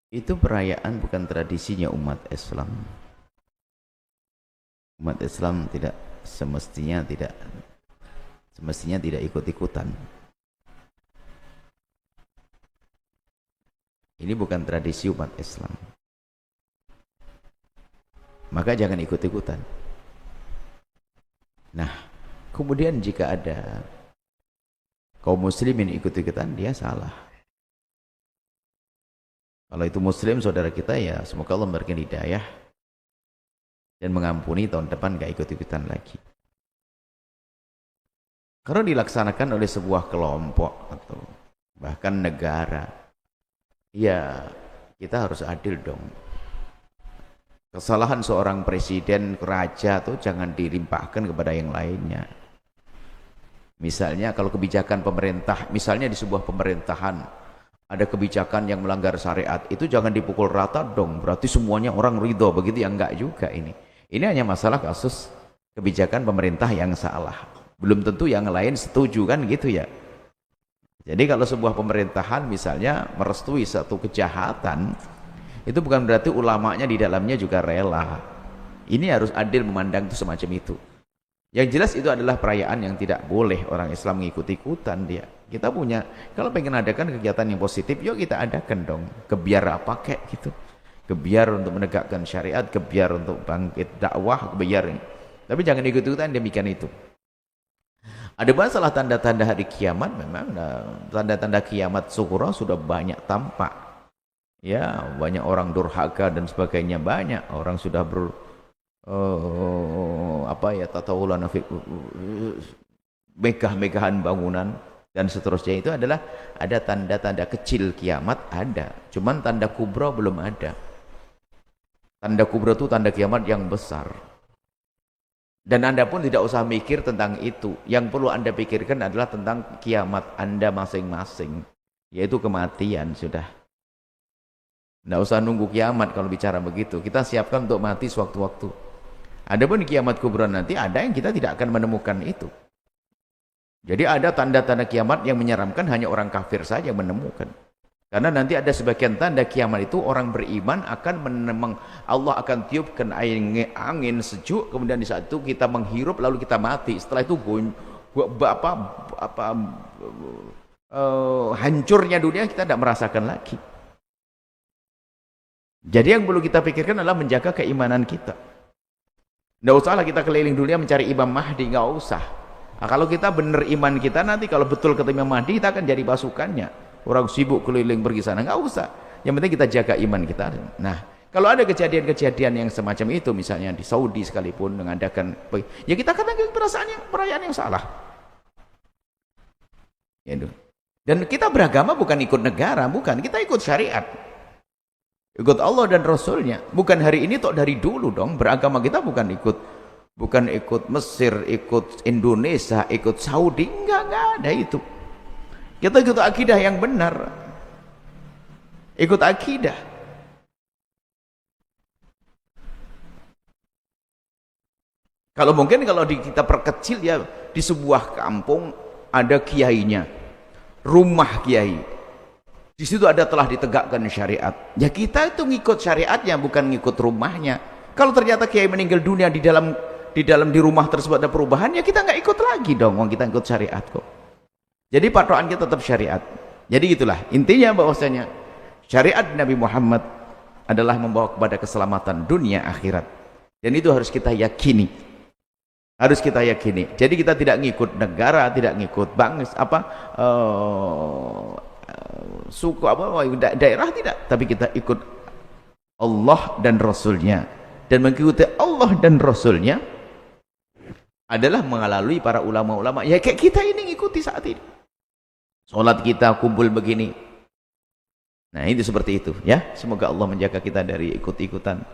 Itu perayaan bukan tradisinya umat Islam. Umat Islam tidak semestinya tidak ikut-ikutan. Ini bukan tradisi umat Islam. Maka jangan ikut-ikutan. Nah, kemudian jika ada kaum muslimin ikut-ikutan, dia salah. Kalau itu muslim saudara kita, ya semoga Allah memberikan hidayah dan mengampuni, tahun depan gak ikut-ikutan lagi. Kalau dilaksanakan oleh sebuah kelompok atau bahkan negara, ya kita harus adil dong. Kesalahan seorang presiden, raja tuh jangan dilimpahkan kepada yang lainnya. Misalnya kalau kebijakan pemerintah, misalnya di sebuah pemerintahan ada kebijakan yang melanggar syariat, itu jangan dipukul rata dong, berarti semuanya orang ridho, begitu ya, enggak juga ini. Ini hanya masalah kasus kebijakan pemerintah yang salah, belum tentu yang lain setuju, kan gitu ya. Jadi kalau sebuah pemerintahan misalnya merestui satu kejahatan, itu bukan berarti ulamanya di dalamnya juga rela. Ini harus adil memandang itu semacam itu. Yang jelas itu adalah perayaan yang tidak boleh orang Islam ngikut-ikutan dia. Kita punya, kalau pengen adakan kegiatan yang positif, yuk kita adakan dong. Kebiar apa kek gitu. Kebiar untuk menegakkan syariat, kebiar untuk bangkit dakwah, kebiar ini. Tapi jangan ikut-ikutan demikian itu. Ada masalah tanda-tanda hari kiamat, memang tanda-tanda kiamat sughra sudah banyak tampak. Ya, banyak orang durhaka dan sebagainya, banyak orang sudah tatawulan megah-megahan bangunan dan seterusnya. Itu adalah ada tanda-tanda kecil kiamat, ada, cuman tanda kubra belum ada. Tanda kubra itu tanda kiamat yang besar, dan Anda pun tidak usah mikir tentang itu. Yang perlu Anda pikirkan adalah tentang kiamat Anda masing-masing, yaitu kematian. Sudah, tidak usah nunggu kiamat. Kalau bicara begitu, kita siapkan untuk mati sewaktu-waktu. Adapun kiamat kubra nanti, ada yang kita tidak akan menemukan itu. Jadi ada tanda-tanda kiamat yang menyeramkan, hanya orang kafir saja yang menemukan. Karena nanti ada sebagian tanda kiamat itu orang beriman akan Allah akan tiupkan angin sejuk, kemudian di saat itu kita menghirup lalu kita mati. Setelah itu hancurnya dunia kita tidak merasakan lagi. Jadi yang perlu kita pikirkan adalah menjaga keimanan kita. Tidak usahlah kita keliling dunia mencari Imam Mahdi, nggak usah. Nah, kalau kita benar iman kita, nanti kalau betul ketemu Imam Mahdi, kita akan jadi pasukannya. Orang sibuk keliling pergi sana, nggak usah. Yang penting kita jaga iman kita. Nah, kalau ada kejadian-kejadian yang semacam itu, misalnya di Saudi sekalipun mengadakan, ya kita katakan perayaan yang salah. Ya, dan kita beragama bukan ikut negara, bukan, kita ikut syariat, ikut Allah dan Rasulnya. Bukan hari ini, toh dari dulu dong. Beragama kita bukan ikut Mesir, ikut Indonesia, ikut Saudi, enggak ada itu. Kita ikut akidah yang benar, ikut akidah. Kalau mungkin kalau kita perkecil, ya di sebuah kampung ada kiainya, rumah kiai, di situ ada telah ditegakkan syariat, ya kita itu ngikut syariatnya, bukan ngikut rumahnya. Kalau ternyata kiai meninggal dunia di rumah tersebut ada perubahan, ya kita nggak ikut lagi dong, kita ikut syariat kok. Jadi patokan kita tetap syariat. Jadi itulah intinya, bahwasanya syariat Nabi Muhammad adalah membawa kepada keselamatan dunia akhirat, dan itu harus kita yakini, jadi kita tidak ngikut negara, tidak ngikut bangsa suku daerah, tidak, tapi kita ikut Allah dan Rasulnya. Dan mengikuti Allah dan Rasulnya adalah melalui para ulama-ulama, ya kayak kita ini ngikuti saat ini. Sholat kita kumpul begini. Nah, itu seperti itu ya. Semoga Allah menjaga kita dari ikut-ikutan.